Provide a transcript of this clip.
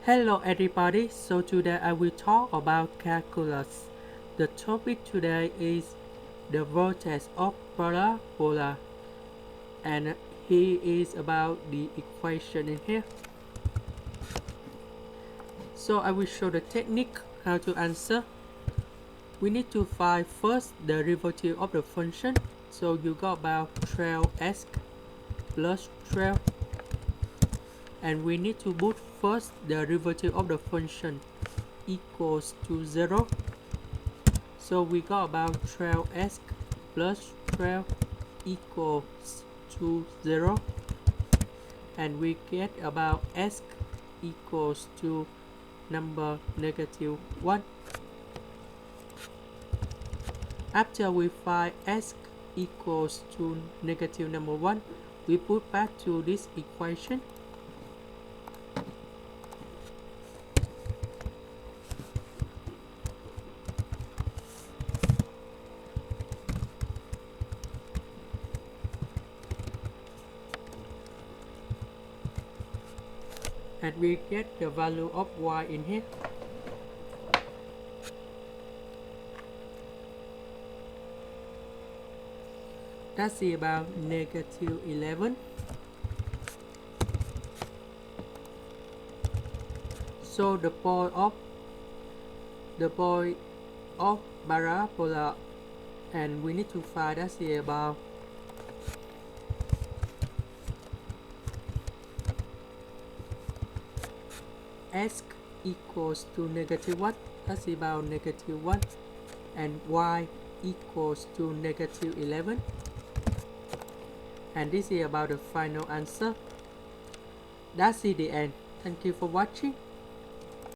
Hello everybody, so today I will talk about calculus. The topic today is the vertex of parabola, and here is about the equation in here. So I will show the technique how to answer. We need to find first the derivative of the function. So you got about 12x plus 12, and we need to put first the derivative of the function equals to 0. So we got about 12x plus 12 equals to 0, and we get about x equals to number -1. After we find x equals to negative number 1, we put back to this equation. And we get the value of y in here. That's about -11. So the point of parabola, and we need to find that's about x equals to -1, that's about -1, and y equals to -11, and this is about the final answer. That's the end. Thank you for watching.